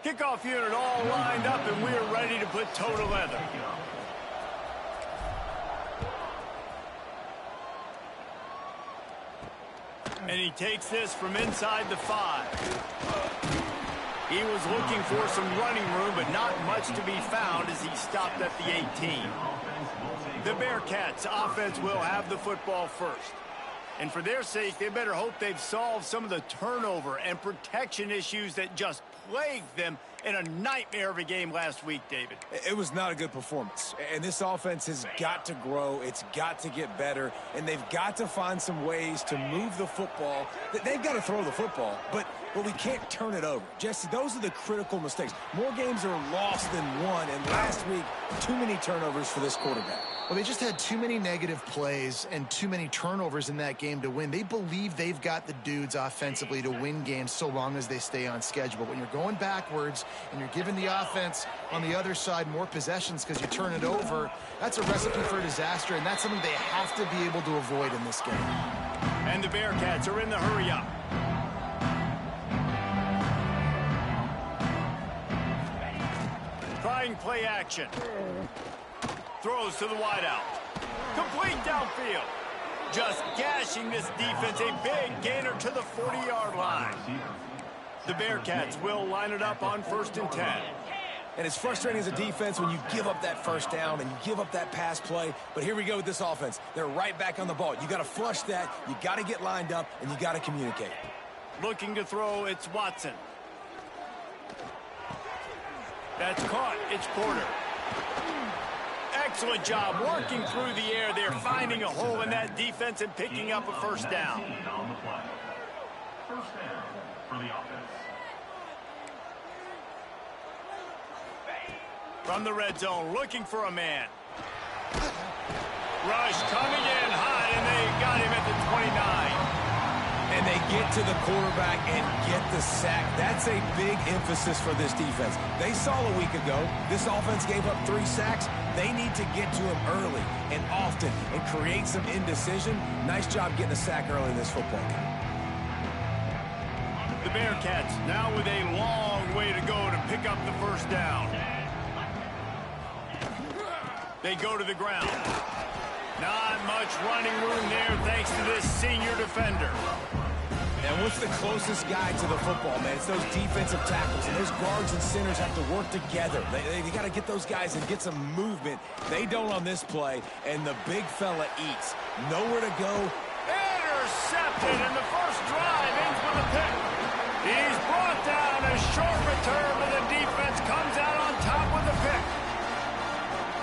Kickoff unit all lined up, and we're ready to put toe to leather. And he takes this from inside the 5. He was looking for some running room, but not much to be found as he stopped at the 18. The Bearcats offense will have the football first. And for their sake, they better hope they've solved some of the turnover and protection issues that just plagued them in a nightmare of a game last week, David. It was not a good performance. And this offense has got to grow. It's got to get better. And they've got to find some ways to move the football. They've got to throw the football, but we can't turn it over. Jesse, those are the critical mistakes. More games are lost than won, and last week, too many turnovers for this quarterback. Well, they just had too many negative plays and too many turnovers in that game to win. They believe they've got the dudes offensively to win games so long as they stay on schedule. But when you're going backwards and you're giving the offense on the other side more possessions because you turn it over, that's a recipe for disaster, and that's something they have to be able to avoid in this game. And the Bearcats are in the hurry-up. Trying play action. Throws to the wideout. Complete downfield. Just gashing this defense. A big gainer to the 40-yard line. The Bearcats will line it up on 1st and 10. And it's frustrating as a defense when you give up that first down and you give up that pass play. But here we go with this offense. They're right back on the ball. You got to flush that. You got to get lined up, and you got to communicate. Looking to throw, it's Watson. That's caught. It's Porter. Excellent job working through the air. They're finding a hole in that defense and picking up a first down. First down for the offense. From the red zone, looking for a man. Rush coming in hot, and they got him at the 29. And they get to the quarterback and get the sack. That's a big emphasis for this defense. They saw a week ago, this offense gave up 3 sacks. They need to get to him early and often and create some indecision. Nice job getting a sack early in this football game. The Bearcats now with a long way to go to pick up the first down. They go to the ground. Not much running room there thanks to this senior defender. And what's the closest guy to the football, man? It's those defensive tackles, and those guards and centers have to work together. They got to get those guys and get some movement. They don't on this play, and the big fella eats. Nowhere to go. Intercepted, and the first drive ends with a pick. He's brought down. A short return, but the defense comes out on top with a pick.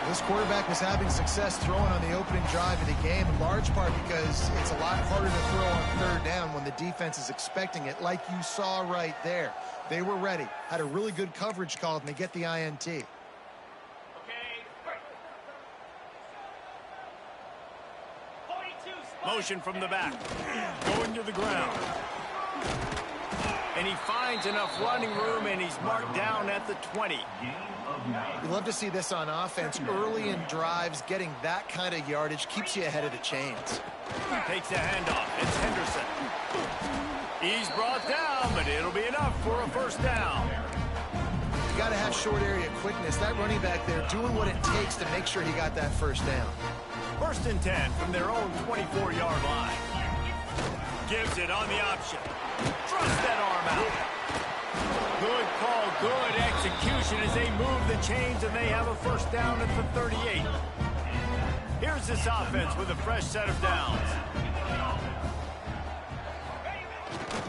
This quarterback was having success throwing on the opening drive of the game, in large part because it's a lot harder to throw on 3rd down when the defense is expecting it, like you saw right there. They were ready, had a really good coverage call, and they get the INT. Motion from the back. Going to the ground. And he finds enough running room, and he's marked down at the 20. You love to see this on offense. Early in drives, getting that kind of yardage keeps you ahead of the chains. Takes the handoff. It's Henderson. He's brought down, but it'll be enough for a first down. You got to have short area quickness. That running back there doing what it takes to make sure he got that first down. 1st and 10 from their own 24-yard line. Gives it on the option. Thrust that arm out. Good call, good execution as they move the chains, and they have a first down at the 38. Here's this offense with a fresh set of downs.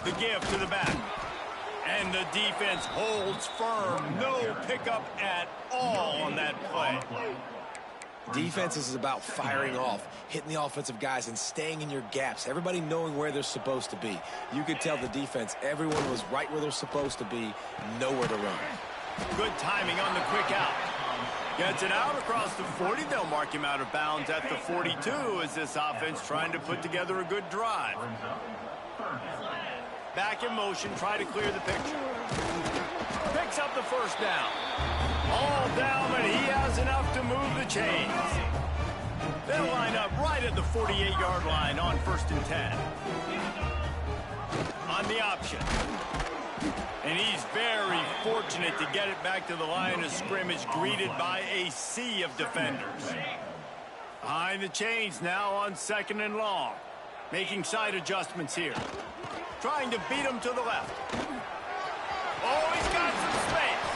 The give to the back. And the defense holds firm. No pickup at all on that play. Defense is about firing off, hitting the offensive guys, and staying in your gaps. Everybody knowing where they're supposed to be. You could tell the defense, everyone was right where they're supposed to be, nowhere to run. Good timing on the quick out. Gets it out across the 40. They'll mark him out of bounds at the 42 as this offense trying to put together a good drive. Back in motion, try to clear the picture. Picks up the first down. All down, but he has enough to move the chains. They'll line up right at the 48-yard line on 1st and 10. On the option. And he's very fortunate to get it back to the line of scrimmage, greeted by a sea of defenders. Behind the chains now on 2nd and long. Making side adjustments here. Trying to beat him to the left. Oh, he's got some space.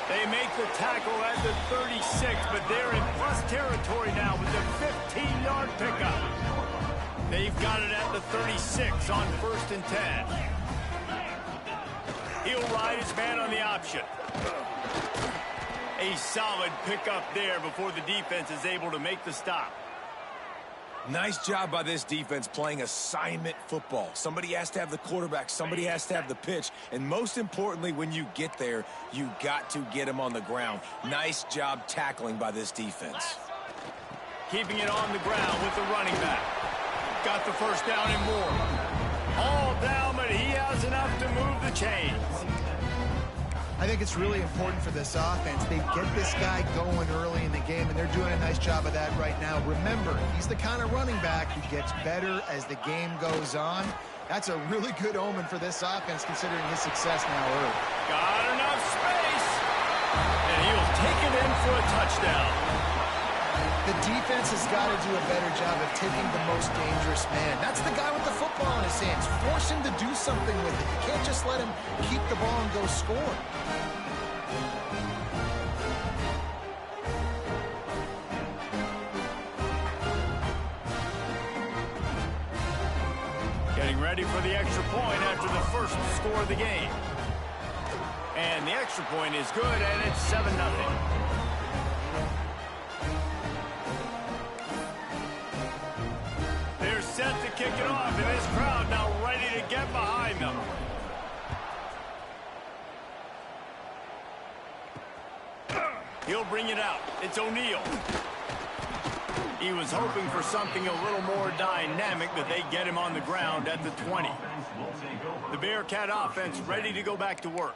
They make the tackle at the 36, but they're in plus territory now with the 15-yard pickup. They've got it at the 36 on 1st and 10. He'll ride his man on the option. A solid pickup there before the defense is able to make the stop. Nice job by this defense playing assignment football. Somebody has to have the quarterback, somebody has to have the pitch, and most importantly, when you get there, you got to get him on the ground. Nice job tackling by this defense. Keeping it on the ground with the running back. Got the first down and more. All down, but he has enough to move the chains. I think it's really important for this offense. They get this guy going early in the game, and they're doing a nice job of that right now. Remember, he's the kind of running back who gets better as the game goes on. That's a really good omen for this offense, considering his success now early. Got enough space. And he'll take it in for a touchdown. The defense has got to do a better job of taking the most dangerous man. That's the guy with the football in his hands. Force him to do something with it. You can't just let him keep the ball and go score. Getting ready for the extra point after the first score of the game. And the extra point is good, and it's 7-0. Set to kick it off, and this crowd now ready to get behind them. He'll bring it out. It's O'Neal. He was hoping for something a little more dynamic, but they get him on the ground at the 20. The Bearcat offense ready to go back to work.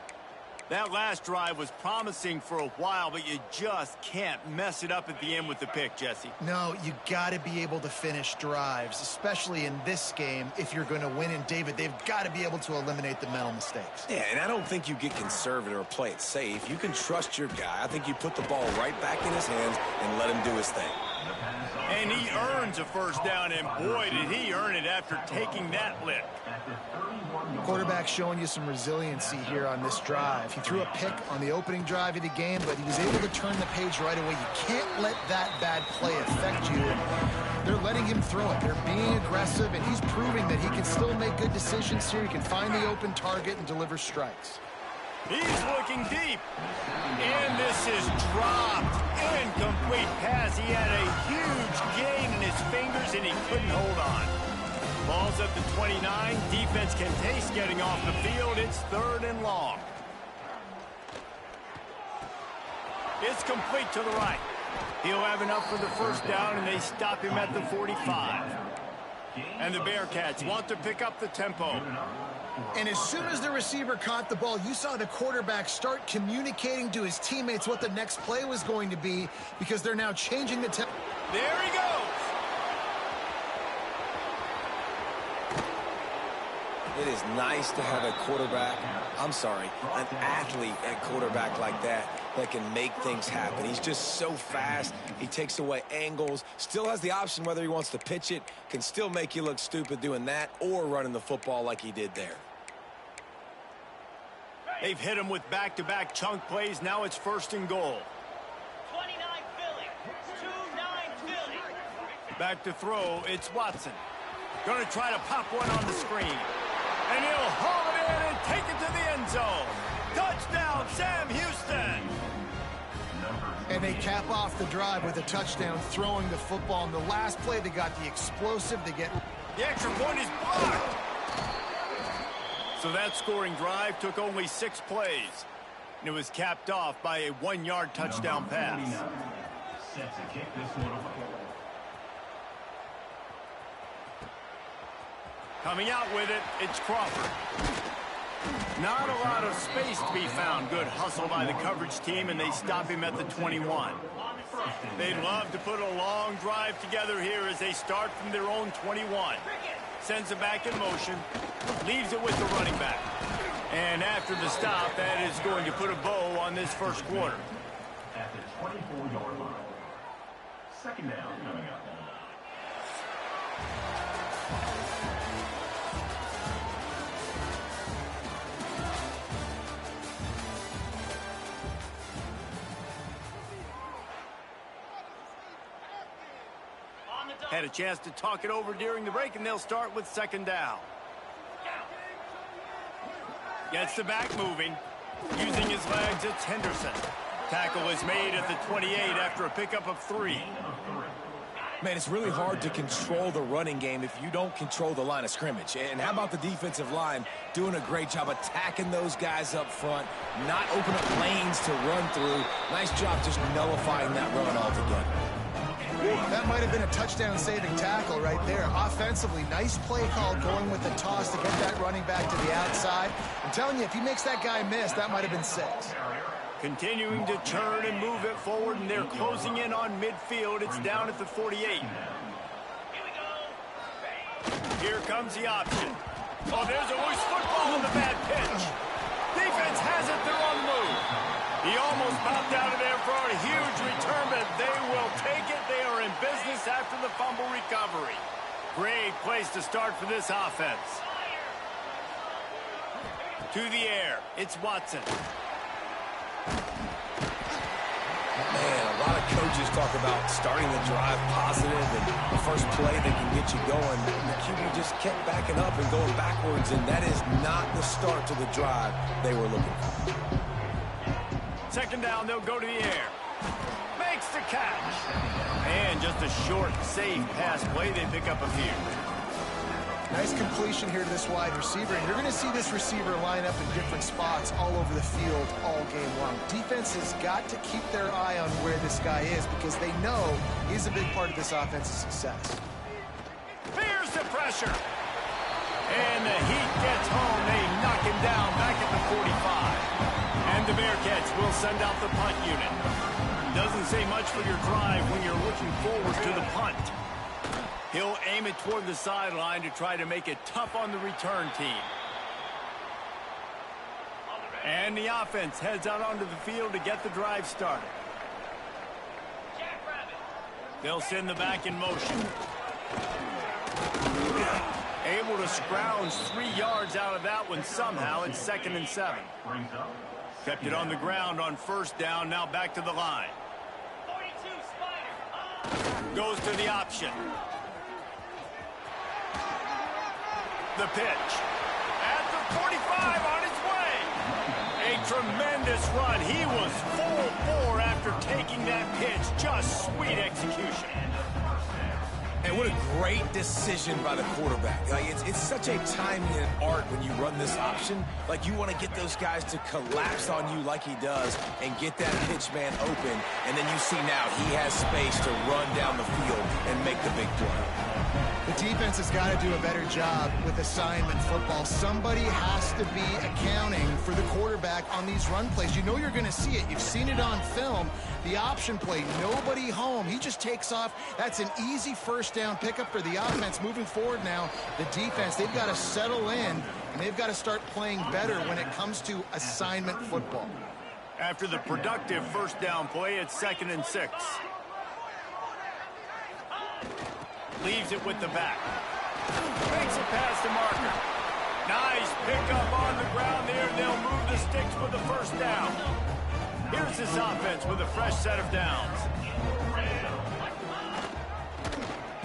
That last drive was promising for a while, but you just can't mess it up at the end with the pick, Jesse. No, you got to be able to finish drives, especially in this game. If you're going to win, and David, they've got to be able to eliminate the mental mistakes. Yeah, and I don't think you get conservative or play it safe. You can trust your guy. I think you put the ball right back in his hands and let him do his thing. And he earns a first down, and boy, did he earn it after taking that lick. Quarterback showing you some resiliency here on this drive. He threw a pick on the opening drive of the game, but he was able to turn the page right away. You can't let that bad play affect you. And they're letting him throw it. They're being aggressive, and he's proving that he can still make good decisions here. He can find the open target and deliver strikes. He's looking deep. And this is dropped. Incomplete pass. He had a huge gain in his fingers, and he couldn't hold on. Ball's at the 29. Defense can taste getting off the field. It's 3rd and long. It's complete to the right. He'll have enough for the first down, and they stop him at the 45. And the Bearcats want to pick up the tempo. And as soon as the receiver caught the ball, you saw the quarterback start communicating to his teammates what the next play was going to be, because they're now changing the tempo. There he goes. It is nice to have a quarterback, an athlete at quarterback like that can make things happen. He's just so fast. He takes away angles, still has the option whether he wants to pitch it, can still make you look stupid doing that or running the football like he did there. They've hit him with back-to-back chunk plays. Now it's 1st and goal. 29 Philly. 2-9 Philly. Back to throw. It's Watson. Going to try to pop one on the screen. And he'll haul it in and take it to the end zone. Touchdown, Sam Houston. And they cap off the drive with a touchdown, throwing the football. In the last play, they got the explosive. They get the extra point is blocked. So that scoring drive took only 6 plays. And it was capped off by a 1-yard touchdown pass. Set to kick this one off. Coming out with it, it's Crawford. Not a lot of space to be found. Good hustle by the coverage team, and they stop him at the 21. They'd love to put a long drive together here as they start from their own 21. Sends it back in motion, leaves it with the running back. And after the stop, that is going to put a bow on this first quarter. At the 24-yard line. Second down coming up. Had a chance to talk it over during the break, and they'll start with second down. Gets the back moving. Using his legs, it's Henderson. Tackle is made at the 28 after a pickup of 3. Man, it's really hard to control the running game if you don't control the line of scrimmage. And how about the defensive line doing a great job attacking those guys up front, not opening up lanes to run through. Nice job just nullifying that run altogether. That might have been a touchdown-saving tackle right there. Offensively, nice play call going with the toss to get that running back to the outside. I'm telling you, if he makes that guy miss, that might have been 6. Continuing to turn and move it forward, and they're closing in on midfield. It's down at the 48. Here comes the option. Oh, there's a loose football on the bad pitch. Defense has it. They're on the move. He almost popped out of there for a huge return, but they will take it. They are in business after the fumble recovery. Great place to start for this offense. To the air. It's Watson. Man, a lot of coaches talk about starting the drive positive and the first play that can get you going. The QB just kept backing up and going backwards, and that is not the start to the drive they were looking for. Second down, they'll go to the air. Makes the catch. And just a short, safe pass play. They pick up a few. Nice completion here to this wide receiver. And you're going to see this receiver line up in different spots all over the field all game long. Defense has got to keep their eye on where this guy is because they know he's a big part of this offense's success. Fears the pressure. And the heat gets home. They knock him down back at the 45. And the Bearcats will send out the punt unit. Doesn't say much for your drive when you're looking forward to the punt. He'll aim it toward the sideline to try to make it tough on the return team. And the offense heads out onto the field to get the drive started. They'll send the back in motion. Able to scrounge 3 yards out of that one somehow. It's 2nd and 7. Kept it on the ground on first down. Now back to the line. Goes to the option. The pitch. At the 45 on his way. A tremendous run. He was full bore after taking that pitch. Just sweet execution. And what a great decision by the quarterback. Like it's such a timing and art when you run this option. Like you want to get those guys to collapse on you like he does and get that pitch man open. And then you see now he has space to run down the field and make the big play. The defense has got to do a better job with assignment football. Somebody has to be accounting for the quarterback on these run plays. You know you're going to see it. You've seen it on film. The option play, nobody home. He just takes off. That's an easy first down pickup for the offense. Moving forward now, the defense, they've got to settle in, and they've got to start playing better when it comes to assignment football. After the productive first down play, it's 2nd and 6. Leaves it with the back. Makes it past the marker. Nice pickup on the ground there. They'll move the sticks for the first down. Here's this offense with a fresh set of downs.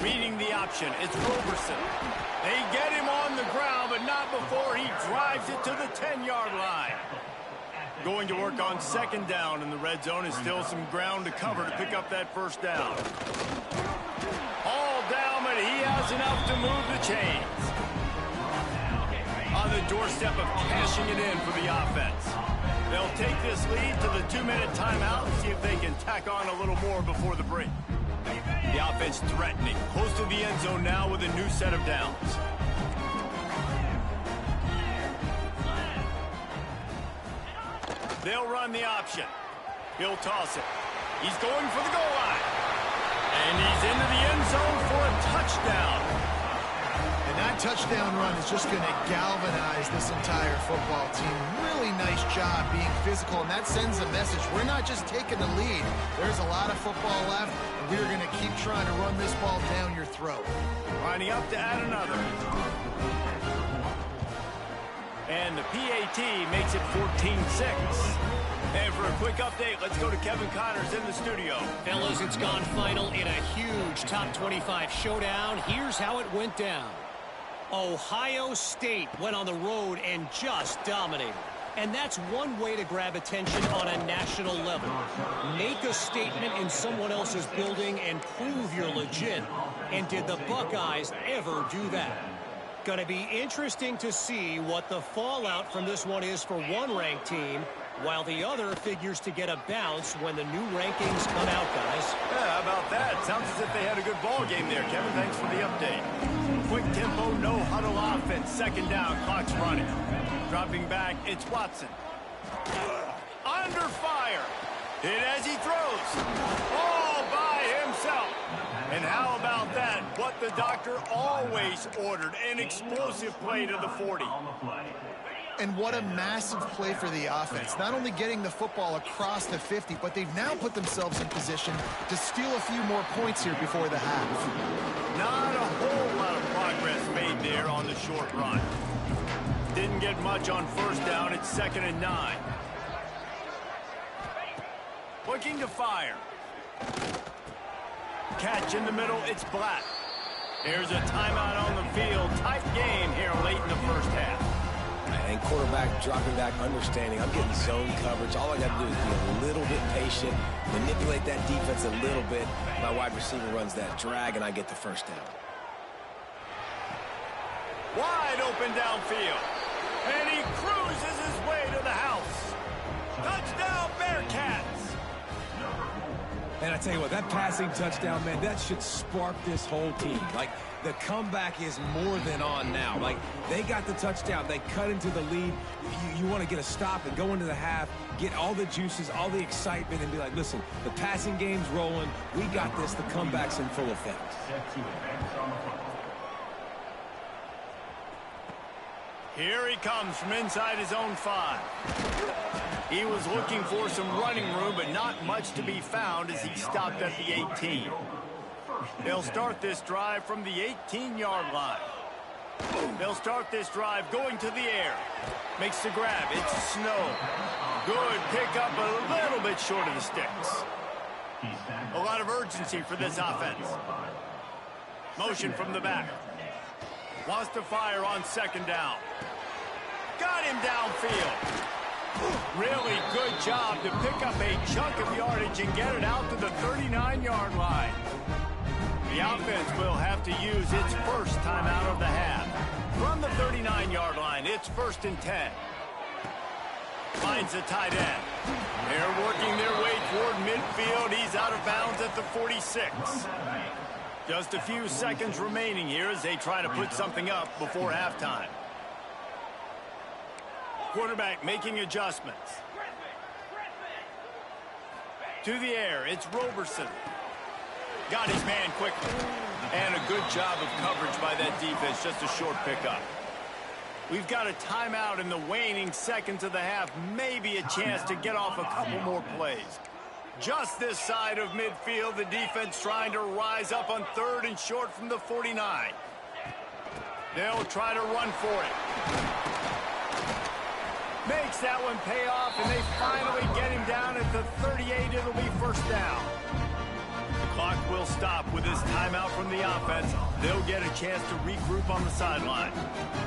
Reading the option, it's Roberson. They get him on the ground, but not before he drives it to the 10-yard line. Going to work on second down, and the red zone is still some ground to cover to pick up that first down. All down, but he has enough to move the chains. On the doorstep of cashing it in for the offense. They'll take this lead to the 2-minute timeout and see if they can tack on a little more before the break. The offense threatening, close to the end zone now with a new set of downs. They'll run the option. He'll toss it. He's going for the goal line. And he's into the end zone for a touchdown. And that touchdown run is just going to galvanize this entire football team. Really nice job being physical, and that sends a message. We're not just taking the lead. There's a lot of football left, and we're going to keep trying to run this ball down your throat. Lining up to add another. And the PAT makes it 14-6. And for a quick update, let's go to Kevin Connors in the studio. Fellas, it's gone final in a huge top 25 showdown. Here's how it went down. Ohio State went on the road and just dominated. And that's one way to grab attention on a national level. Make a statement in someone else's building and prove you're legit. And did the Buckeyes ever do that? Going to be interesting to see what the fallout from this one is for one ranked team, while the other figures to get a bounce when the new rankings come out, guys. Yeah, how about that? Sounds as if they had a good ball game there, Kevin. Thanks for the update. Quick tempo, no huddle offense. Second down, clock's running. Dropping back, it's Watson. Under fire. Hit as he throws. All by himself. And how about that? What the doctor always ordered. An explosive play to the 40. And what a massive play for the offense. Not only getting the football across the 50, but they've now put themselves in position to steal a few more points here before the half. Not a whole lot of progress made there on the short run. Didn't get much on first down. It's 2nd and 9. Looking to fire. Catch in the middle. It's Black. There's a timeout on the field. Tight game here late in the first half. And quarterback dropping back, understanding I'm getting zone coverage. All I got to do is be a little bit patient, manipulate that defense a little bit. My wide receiver runs that drag, and I get the first down. Wide open downfield. And he cruises his way to the house. Touchdown, Bearcats. And I tell you what, that passing touchdown, man, that should spark this whole team. Like, the comeback is more than on now. Like, they got the touchdown. They cut into the lead. You want to get a stop and go into the half, get all the juices, all the excitement, and be like, listen, the passing game's rolling. We got this. The comeback's in full effect. Here he comes from inside his own 5. He was looking for some running room, but not much to be found as he stopped at the 18. They'll start this drive from the 18-yard line. They'll start this drive going to the air. Makes the grab. It's Snow. Good pickup, a little bit short of the sticks. A lot of urgency for this offense. Motion from the back. Wants to fire on 2nd down. Got him downfield. Really good job to pick up a chunk of yardage and get it out to the 39-yard line. The offense will have to use its first timeout of the half. From the 39-yard line, it's 1st and 10. Finds the tight end. They're working their way toward midfield. He's out of bounds at the 46. Just a few seconds remaining here as they try to put something up before halftime. Quarterback making adjustments. To the air, it's Roberson. Got his man quickly. And a good job of coverage by that defense, just a short pickup. We've got a timeout in the waning seconds of the half. Maybe a chance to get off a couple more plays. Just this side of midfield, the defense trying to rise up on 3rd and short from the 49. They'll try to run for it. Makes that one pay off, and they finally get him down at the 38. It'll be 1st down. The clock will stop with this timeout from the offense. They'll get a chance to regroup on the sideline.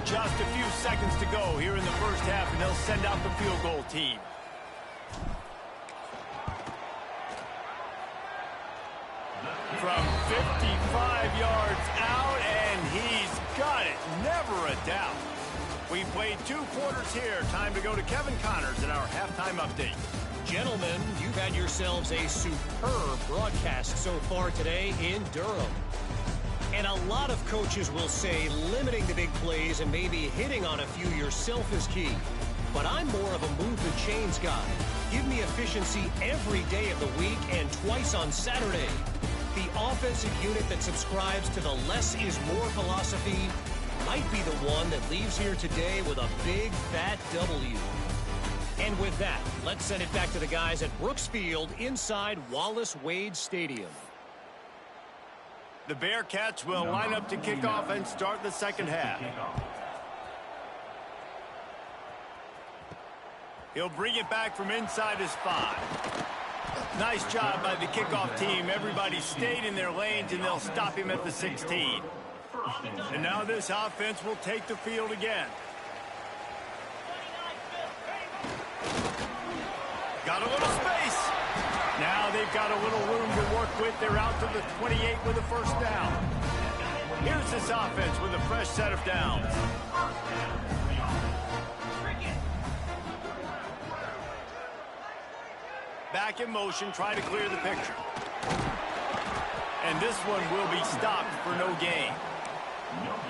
Just a few seconds to go here in the first half, and they'll send out the field goal team. From 55 yards out, and he's got it. Never a doubt. We played 2 quarters here. Time to go to Kevin Connors in our halftime update. Gentlemen, you've had yourselves a superb broadcast so far today in Durham. And a lot of coaches will say limiting the big plays and maybe hitting on a few yourself is key. But I'm more of a move the chains guy. Give me efficiency every day of the week and twice on Saturday. The offensive unit that subscribes to the less is more philosophy might be the one that leaves here today with a big, fat W. And with that, let's send it back to the guys at Brooks Field inside Wallace Wade Stadium. The Bearcats will line up to kick off and start the second half. He'll bring it back from inside his 5. Nice job by the kickoff team. Everybody stayed in their lanes, and they'll stop him at the 16. And now this offense will take the field again. Got a little space. Now they've got a little room to work with. They're out to the 28 with a first down. Here's this offense with a fresh set of downs. Back in motion, try to clear the picture. And this one will be stopped for no gain.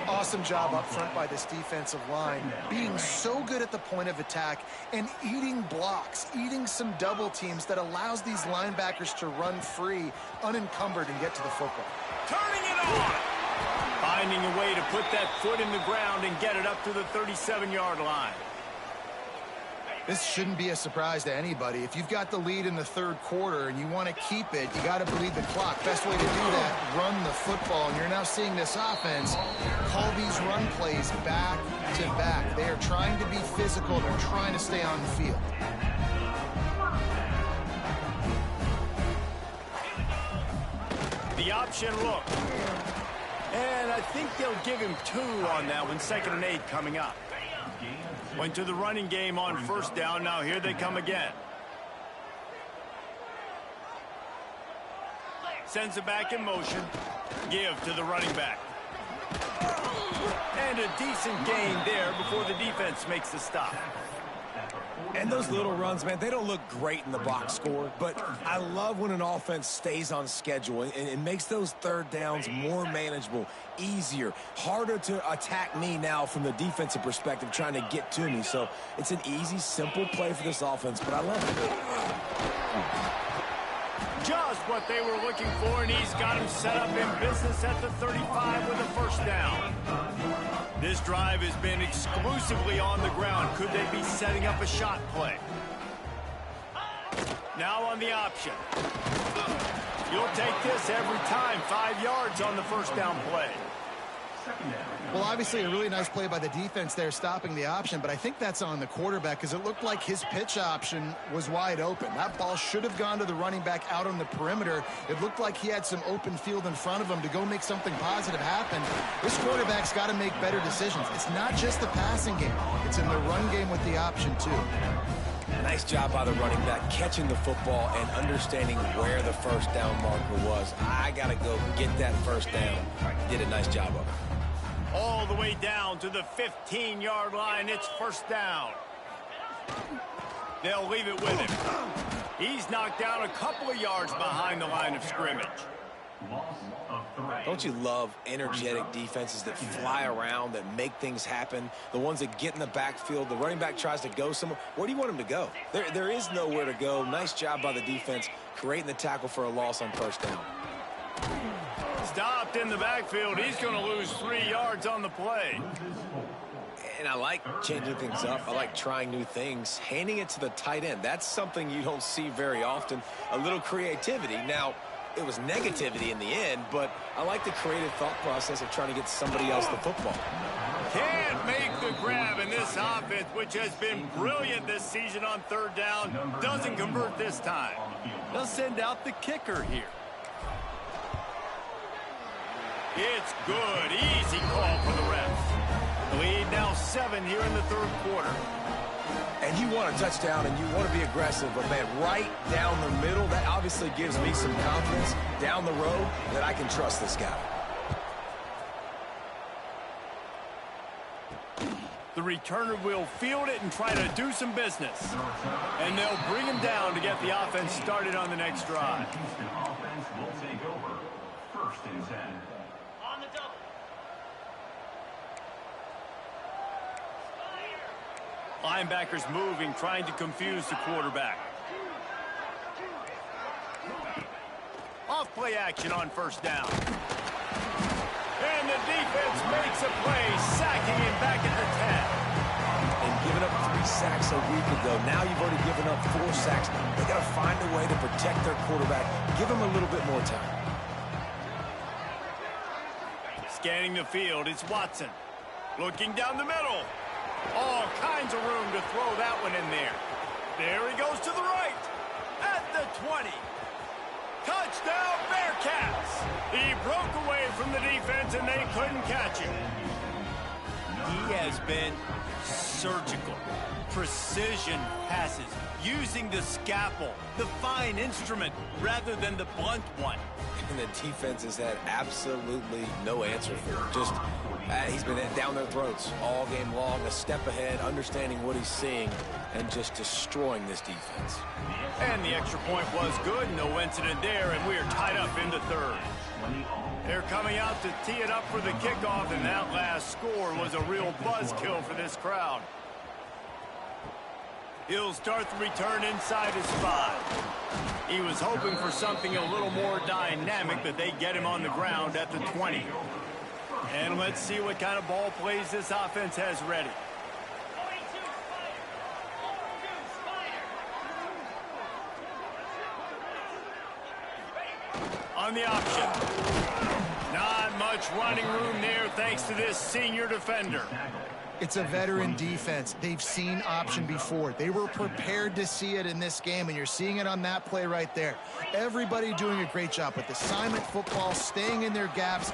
Awesome job up front by this defensive line, being so good at the point of attack and eating blocks, eating some double teams that allows these linebackers to run free, unencumbered, and get to the football. Turning it on! Finding a way to put that foot in the ground and get it up to the 37-yard line. This shouldn't be a surprise to anybody. If you've got the lead in the third quarter and you want to keep it, you got to bleed the clock. Best way to do that, run the football. And you're now seeing this offense call these run plays back to back. They are trying to be physical. They're trying to stay on the field. The option look. And I think they'll give him 2 on that one. 2nd and 8 coming up. Went to the running game on first down. Now here they come again. Sends it back in motion. Give to the running back. And a decent gain there before the defense makes the stop. And those little runs, man, they don't look great in the box score, but I love when an offense stays on schedule and it makes those third downs more manageable, easier, harder to attack me now from the defensive perspective trying to get to me. So it's an easy, simple play for this offense, but I love it. Just what they were looking for, and he's got him set up in business at the 35 with a first down. This drive has been exclusively on the ground. Could they be setting up a shot play? Now on the option. You'll take this every time. 5 yards on the first down play. Well, obviously a really nice play by the defense there stopping the option, but I think that's on the quarterback because it looked like his pitch option was wide open. That ball should have gone to the running back out on the perimeter. It looked like he had some open field in front of him to go make something positive happen. This quarterback's got to make better decisions. It's not just the passing game. It's in the run game with the option, too. Nice job by the running back catching the football and understanding where the first down marker was. I got to go get that first down. Did a nice job of it. All the way down to the 15-yard line. It's first down. They'll leave it with him. He's knocked down a couple of yards behind the line of scrimmage. Don't you love energetic defenses that fly around, that make things happen? The ones that get in the backfield, the running back tries to go somewhere. Where do you want him to go? There is nowhere to go. Nice job by the defense creating the tackle for a loss on first down. Stopped in the backfield. He's going to lose 3 yards on the play. And I like changing things up. I like trying new things. Handing it to the tight end, that's something you don't see very often. A little creativity. Now, it was negativity in the end, but I like the creative thought process of trying to get somebody else the football. Can't make the grab in this offense, which has been brilliant this season on third down. Doesn't convert this time. They'll send out the kicker here. It's good. Easy call for the refs. The lead now 7 here in the third quarter. And you want a touchdown and you want to be aggressive, but man, right down the middle, that obviously gives me some confidence down the road that I can trust this guy. The returner will field it and try to do some business. And they'll bring him down to get the offense started on the next drive. Houston offense will take over. 1st and 10. On the double. Linebackers moving, trying to confuse the quarterback. Off play action on first down. And the defense makes a play, sacking him back at the 10. And giving up 3 sacks a week ago. Now you've already given up 4 sacks. They got to find a way to protect their quarterback. Give him a little bit more time. Scanning the field, it's Watson. Looking down the middle. All kinds of room to throw that one in there. There he goes to the right. At the 20. Touchdown, Bearcats. He broke away from the defense, and they couldn't catch him. He has been surgical. Precision passes. Using the scalpel, the fine instrument, rather than the blunt one. And the defense has had absolutely no answer for him. Just, he's been down their throats all game long, a step ahead, understanding what he's seeing, and just destroying this defense. And the extra point was good, no incident there, and we are tied up into third. They're coming out to tee it up for the kickoff, and that last score was a real buzzkill for this crowd. He'll start the return inside his 5. He was hoping for something a little more dynamic, but they get him on the ground at the 20. And let's see what kind of ball plays this offense has ready. On the option. Not much running room there thanks to this senior defender. It's a veteran defense. They've seen option before. They were prepared to see it in this game, and you're seeing it on that play right there. Everybody doing a great job with assignment football, staying in their gaps.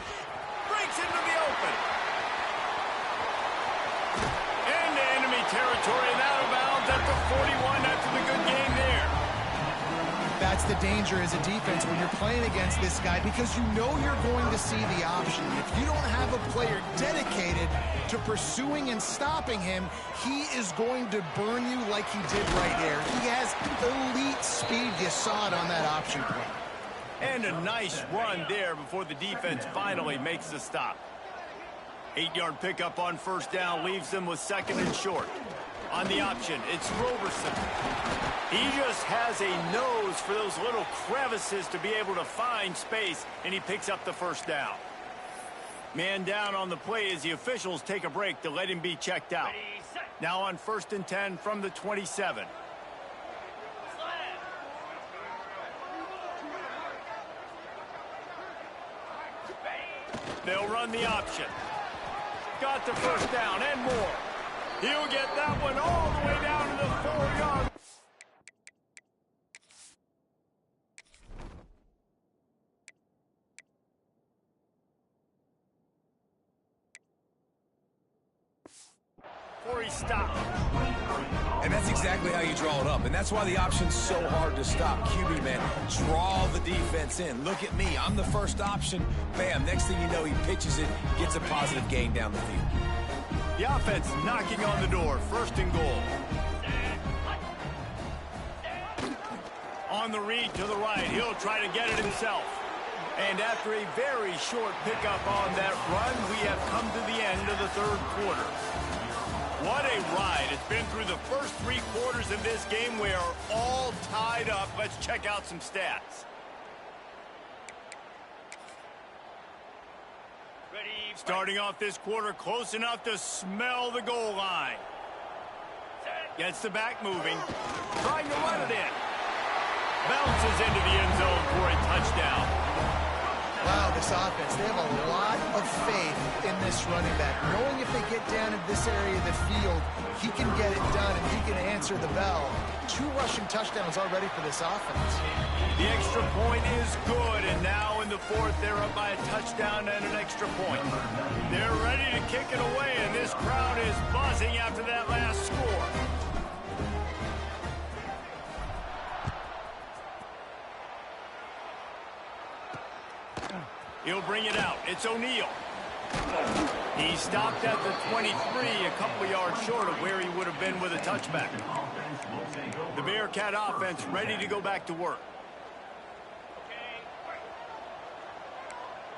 Breaks into the open. Into enemy territory and out of bounds at the 41 after the good game there. That's the danger as a defense when you're playing against this guy, because you know you're going to see the option. If you don't have a player dedicated to pursuing and stopping him, he is going to burn you like he did right there. He has elite speed. You saw it on that option play. And a nice run there before the defense finally makes the stop. 8-yard pickup on first down leaves them with 2nd and short. On the option, it's Roberson. He just has a nose for those little crevices to be able to find space, and he picks up the first down. Man down on the play as the officials take a break to let him be checked out. Now on 1st and 10 from the 27. They'll run the option. Got the first down and more. He'll get that one all the way down to the 4-yard. Before he stopped. And that's exactly how you draw it up. And that's why the option's so hard to stop. QB, man, draw the defense in. Look at me. I'm the first option. Bam. Next thing you know, he pitches it, gets a positive gain down the field. The offense knocking on the door. 1st and goal. On the read to the right. He'll try to get it himself. And after a very short pickup on that run, we have come to the end of the 3rd quarter. What a ride. It's been through the first 3 quarters of this game. We are all tied up. Let's check out some stats. Starting off this quarter, close enough to smell the goal line. Gets the back moving. Trying to run it in. Bounces into the end zone for a touchdown. Wow, this offense, they have a lot of faith in this running back. Knowing if they get down in this area of the field, he can get it done and he can answer the bell. 2 rushing touchdowns already for this offense. The extra point is good, and now in the 4th, they're up by a touchdown and an extra point. They're ready to kick it away, and this crowd is buzzing after that last score. He'll bring it out. It's O'Neal. He stopped at the 23, a couple yards short of where he would have been with a touchback. The Bearcat offense ready to go back to work.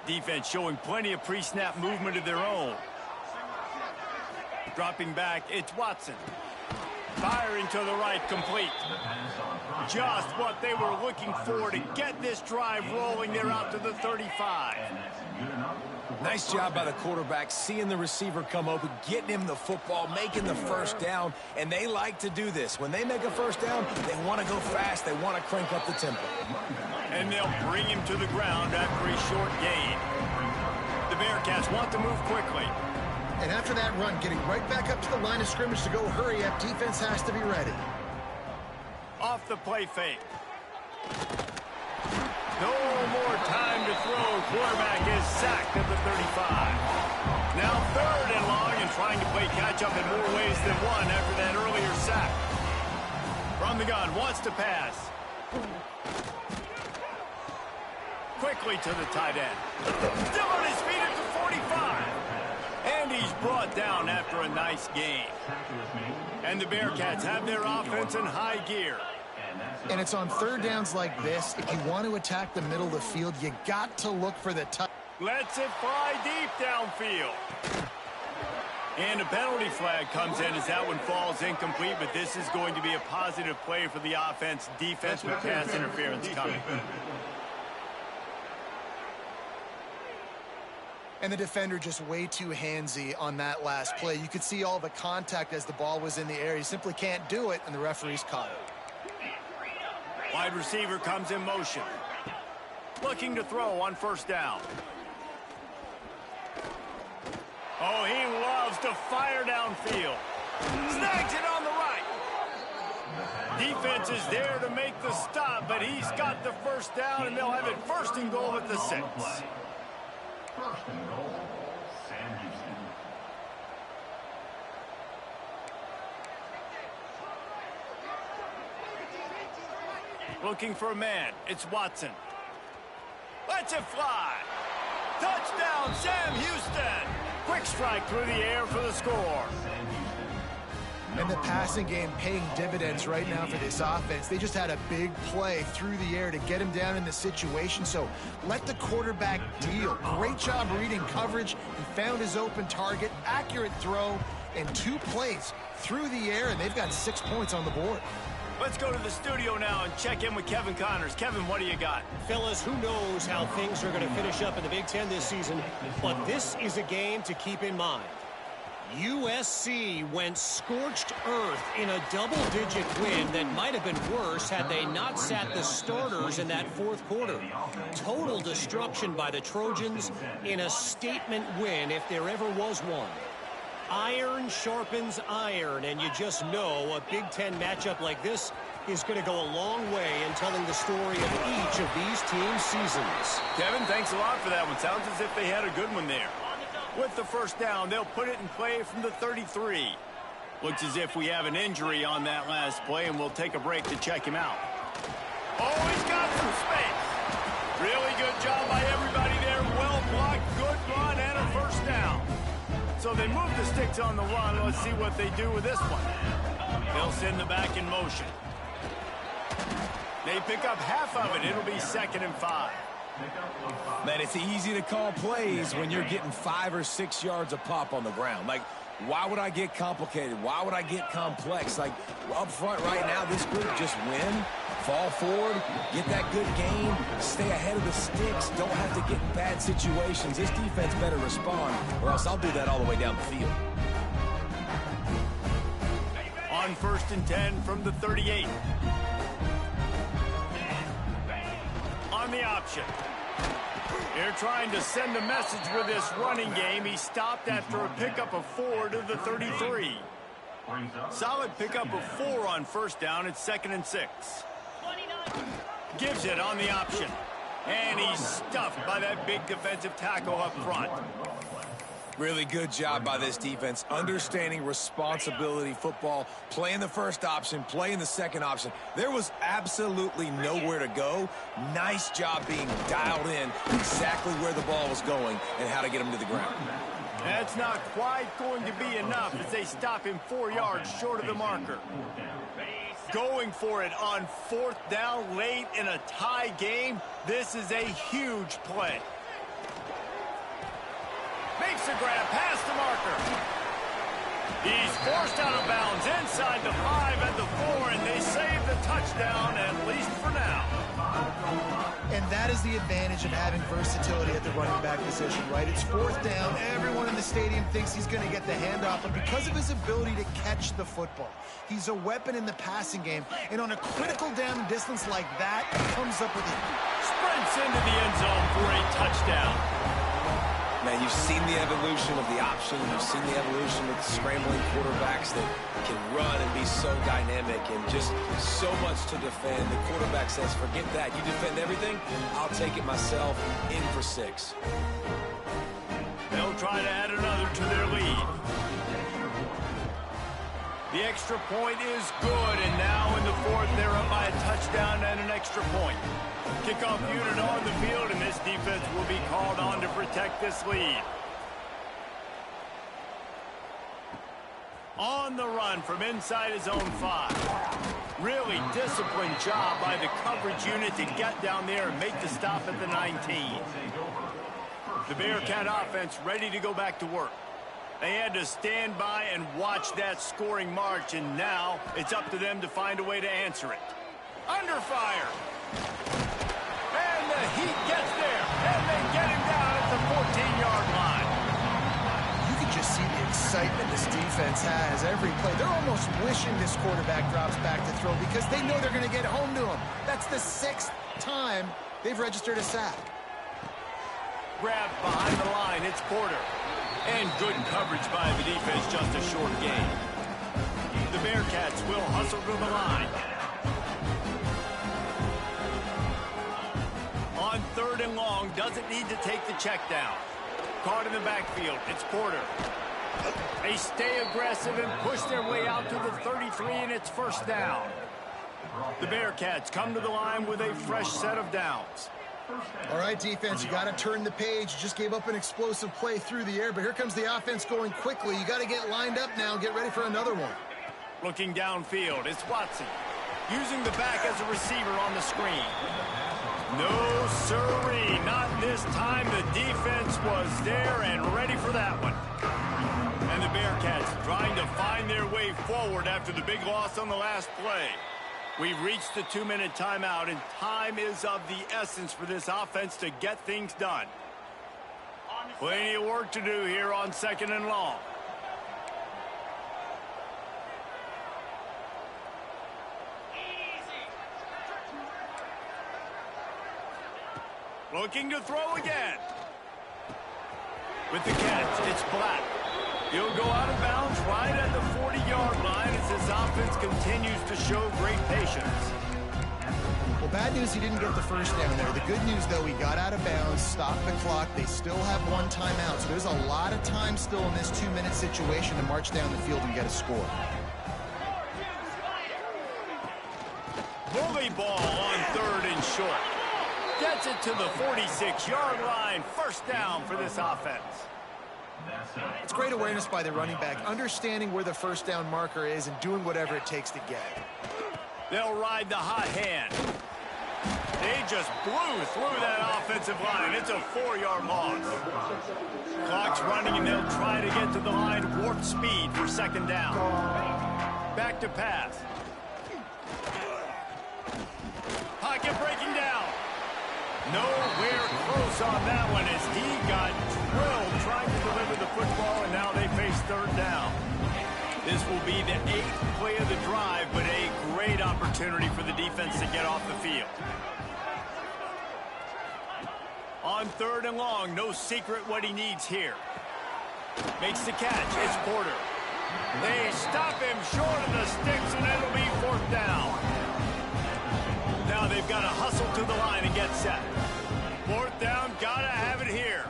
Defense showing plenty of pre-snap movement of their own. Dropping back, it's Watson. Firing to the right, complete. Just what they were looking for to get this drive rolling. They're out to the 35. Nice job by the quarterback, seeing the receiver come open, getting him the football, making the first down, and they like to do this. When they make a first down, they want to go fast. They want to crank up the tempo. And they'll bring him to the ground after a short gain. The Bearcats want to move quickly. And after that run, getting right back up to the line of scrimmage to go hurry up, defense has to be ready. Off the play fake. No more time to throw. Quarterback is sacked at the 35. Now 3rd and long and trying to play catch-up in more ways than one after that earlier sack. From the gun, wants to pass. Quickly to the tight end. Still on his feet at the 45. And he's brought down after a nice gain. And the Bearcats have their offense in high gear. And it's on 3rd downs like this. If you want to attack the middle of the field, you got to look for the touch. Lets it fly deep downfield. And a penalty flag comes in as that one falls incomplete, but this is going to be a positive play for the offense. Defense with pass interference coming. And the defender just way too handsy on that last play. You could see all the contact as the ball was in the air. He simply can't do it, and the referee's caught it. Wide receiver comes in motion. Looking to throw on 1st down. Oh, he loves to fire downfield. Snags it on the right. Defense is there to make the stop, but he's got the 1st down, and they'll have it 1st and goal at the 6. 1st and goal, Sam Houston. Looking for a man. It's Watson. Lets it fly. Touchdown, Sam Houston. Quick strike through the air for the score. And the passing game paying dividends right now for this offense. They just had a big play through the air to get him down in the situation. So let the quarterback deal. Great job reading coverage. He found his open target, accurate throw, and 2 plays through the air, and they've got 6 points on the board. Let's go to the studio now and check in with Kevin Connors. Kevin, what do you got? Fellas, who knows how things are going to finish up in the Big Ten this season, but this is a game to keep in mind. USC went scorched earth in a double-digit win that might have been worse had they not sat the starters in that 4th quarter. Total destruction by the Trojans in a statement win if there ever was one. Iron sharpens iron, and you just know a Big Ten matchup like this is going to go a long way in telling the story of each of these teams' seasons. Kevin, thanks a lot for that one. Sounds as if they had a good one there. With the 1st down, they'll put it in play from the 33. Looks as if we have an injury on that last play, and we'll take a break to check him out. Oh, he's got some space. Really good job by everybody there. Well blocked, good run, and a 1st down. So they move the sticks on the run. Let's see what they do with this one. They'll send the back in motion. They pick up half of it. It'll be 2nd and 5. Man, it's easy to call plays when you're getting 5 or 6 yards a pop on the ground. Like, why would I get complicated? Why would I get complex? Like, up front right now, this group just win, fall forward, get that good gain, stay ahead of the sticks, don't have to get in bad situations. This defense better respond, or else I'll do that all the way down the field. On 1st and 10 from the 38. On the option. They're trying to send a message with this running game. He stopped after a pickup of 4 to the 33. Solid pickup of 4 on 1st down. It's 2nd and 6. Gives it on the option. And he's stuffed by that big defensive tackle up front. Really good job by this defense, understanding responsibility football, playing the 1st option, playing the 2nd option. There was absolutely nowhere to go. Nice job being dialed in exactly where the ball was going and how to get him to the ground. That's not quite going to be enough as they stop him 4 yards short of the marker. Going for it on 4th down late in a tie game. This is a huge play. Makes the grab past the marker. He's forced out of bounds inside the 5 and the 4, and they save the touchdown, at least for now. And that is the advantage of having versatility at the running back position, right? It's 4th down. Everyone in the stadium thinks he's going to get the handoff, but because of his ability to catch the football, he's a weapon in the passing game. And on a critical down distance like that, he comes up with it. Sprints into the end zone for a touchdown. Man, you've seen the evolution of the option. You've seen the evolution of the scrambling quarterbacks that can run and be so dynamic and just so much to defend. The quarterback says, forget that. You defend everything, I'll take it myself. In for 6. They'll try to add another to their lead. The extra point is good, and now in the 4th, they're up by a touchdown and an extra point. Kickoff unit on the field, and this defense will be called on to protect this lead. On the run from inside his own 5. Really disciplined job by the coverage unit to get down there and make the stop at the 19. The Bearcat offense ready to go back to work. They had to stand by and watch that scoring march, and now it's up to them to find a way to answer it. Under fire. And the Heat gets there, and they get him down at the 14-yard line. You can just see the excitement this defense has every play. They're almost wishing this quarterback drops back to throw because they know they're going to get home to him. That's the 6th time they've registered a sack. Grabbed behind the line, it's Porter. And good coverage by the defense, just a short gain. The Bearcats will hustle to the line. On 3rd and long, doesn't need to take the check down. Caught in the backfield, it's Porter. They stay aggressive and push their way out to the 33, and it's 1st down. The Bearcats come to the line with a fresh set of downs. All right, defense, you got to turn the page. You just gave up an explosive play through the air, but here comes the offense going quickly. You got to get lined up now and get ready for another one. Looking downfield, it's Watson. Using the back as a receiver on the screen. No, sirree, not this time. The defense was there and ready for that one. And the Bearcats trying to find their way forward after the big loss on the last play. We've reached the 2-minute timeout, and time is of the essence for this offense to get things done. Plenty of work to do here on 2nd and long. Looking to throw again. With the catch, it's Black. He'll go out of bounds right at the 40-yard line as this offense continues to show great patience. Well, bad news, he didn't get the 1st down there. The good news, though, he got out of bounds, stopped the clock. They still have 1 timeout, so there's a lot of time still in this 2-minute situation to march down the field and get a score. Bully ball on 3rd and short. Gets it to the 46-yard line. 1st down for this offense. It's great awareness by the running back, understanding where the 1st down marker is and doing whatever it takes to get it. They'll ride the hot hand. They just blew through that offensive line. It's a 4-yard loss. Clock's running, and they'll try to get to the line warp speed for 2nd down. Back to pass. Pocket breaking down. Nowhere close on that one as he got drilled trying to deliver the football, and now they face 3rd down. This will be the 8th play of the drive, but a great opportunity for the defense to get off the field. On 3rd and long, no secret what he needs here. Makes the catch. It's Porter. They stop him short of the sticks, and it'll be 4th down. Now they've got to hustle to the line and get set. 4th down, gotta have it here.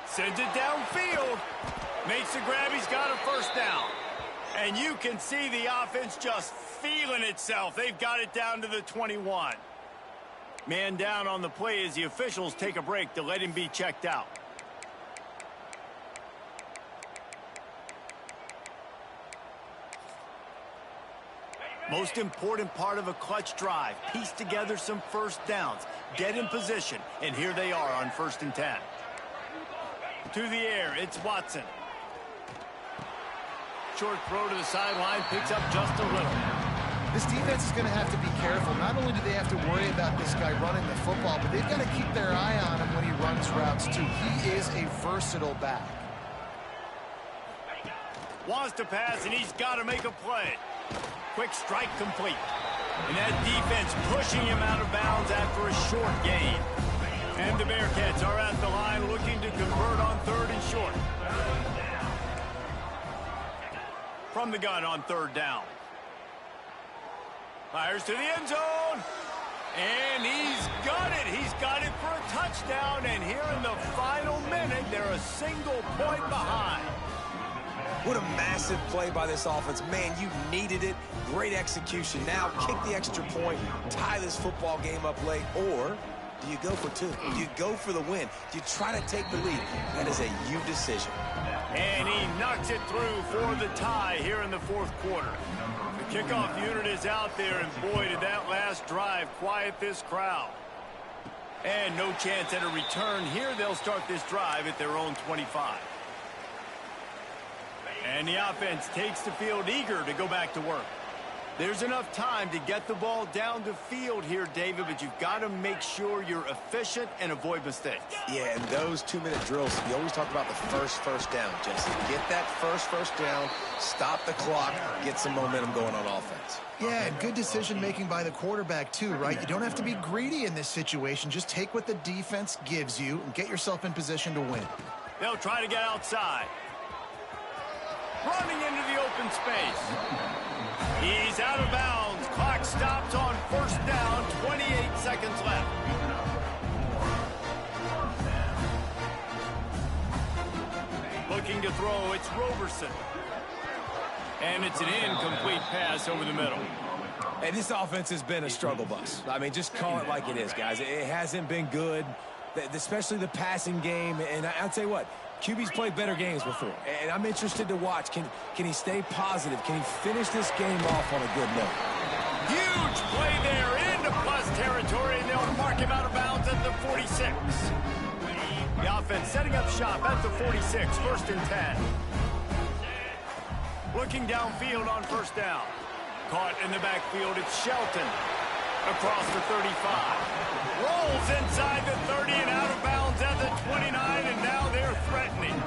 Sends it downfield. Makes the grab, he's got a 1st down. And you can see the offense just feeling itself. They've got it down to the 21. Man down on the play as the officials take a break to let him be checked out. Most important part of a clutch drive. Piece together some 1st downs. Get in position. And here they are on 1st and 10. To the air, it's Watson. short throw to the sideline, picks up just a little. This defense is going to have to be careful. Not only do they have to worry about this guy running the football, but they've got to keep their eye on him when he runs routes, too. He is a versatile back. Wants to pass, and he's got to make a play. Quick strike complete. And that defense pushing him out of bounds after a short gain. And the Bearcats are at the line looking to convert on 3rd and short. From the gun on 3rd down. Fires to the end zone. And he's got it. He's got it for a touchdown. And here in the final minute, they're a single point behind. What a massive play by this offense. Man, you needed it. Great execution. Now kick the extra point, tie this football game up late, or do you go for 2? Do you go for the win? Do you try to take the lead? That is a you decision. And he knocks it through for the tie here in the 4th quarter. The kickoff unit is out there, and boy, did that last drive quiet this crowd. And no chance at a return here. They'll start this drive at their own 25. And the offense takes the field eager to go back to work. There's enough time to get the ball down the field here, David, but you've got to make sure you're efficient and avoid mistakes. Yeah, and those 2-minute drills, you always talk about the first down, Jesse. Get that first down, stop the clock, get some momentum going on offense. Yeah, and good decision-making by the quarterback, too, right? You don't have to be greedy in this situation. Just take what the defense gives you and get yourself in position to win. They'll try to get outside. Running into the open space. He's out of bounds. Clock stops on 1st down. 28 seconds left. Looking to throw. It's Roberson. And it's an incomplete pass over the middle. And this offense has been a struggle bus. I mean, just call it like it is, guys. It hasn't been good, especially the passing game. And I'll tell you what, QB's played better games before, and I'm interested to watch. Can he stay positive? Can he finish this game off on a good note? Huge play there into plus territory, and they'll mark him out of bounds at the 46. The offense setting up shop at the 46, 1st and 10. Looking downfield on 1st down. Caught in the backfield, it's Shelton. Across the 35. Rolls inside the 30 and out of bounds at the 29, and now they're threatening.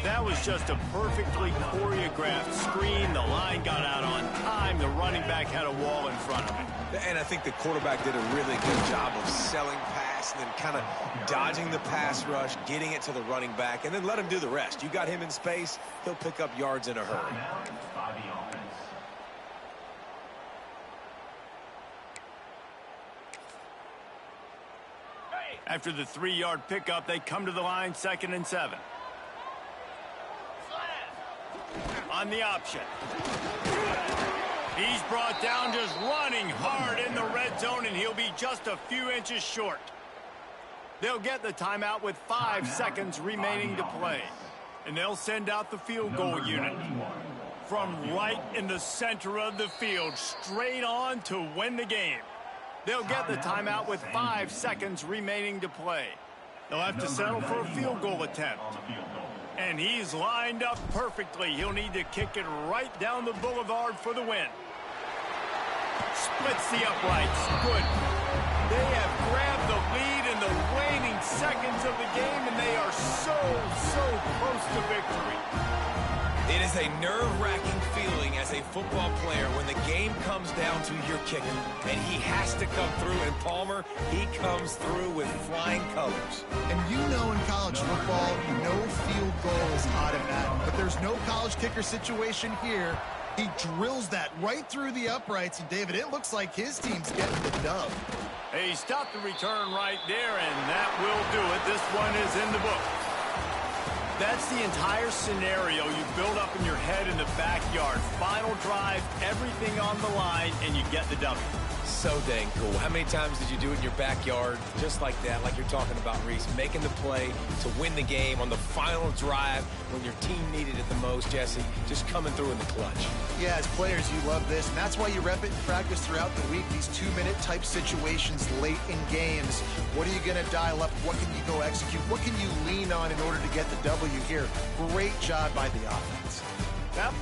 That was just a perfectly choreographed screen. The line got out on time. The running back had a wall in front of him. And I think the quarterback did a really good job of selling pass and then kind of dodging the pass rush, getting it to the running back, and then let him do the rest. You got him in space, he'll pick up yards in a hurry. After the 3-yard pickup, they come to the line, 2nd and 7. On the option. He's brought down just running hard in the red zone, and he'll be just a few inches short. They'll get the timeout with 5 seconds remaining to play. And they'll send out the field goal unit. From right in the center of the field, straight on to win the game. They'll get the timeout with 5 seconds remaining to play. They'll have to settle for a field goal attempt. And he's lined up perfectly. He'll need to kick it right down the boulevard for the win. Splits the uprights. Good. They have grabbed the lead in the waning seconds of the game, and they are so close to victory. It is a nerve-wracking feeling as a football player when the game comes down to your kicker. And he has to come through. And Palmer, he comes through with flying colors. And you know in college football, no field goal is automatic. But there's no college kicker situation here. He drills that right through the uprights. And, David, it looks like his team's getting the dub. He stopped the return right there, and that will do it. This one is in the book. That's the entire scenario you build up in your head in the backyard. Final drive, everything on the line, and you get the W. So dang cool. How many times did you do it in your backyard just like that, like you're talking about, Reese, making the play to win the game on the final drive when your team needed it the most, Jesse, just coming through in the clutch. Yeah, as players, you love this, and that's why you rep it in practice throughout the week, these 2-minute type situations late in games. What are you going to dial up? What can you go execute? What can you lean on in order to get the W here? Great job by the offense. Well,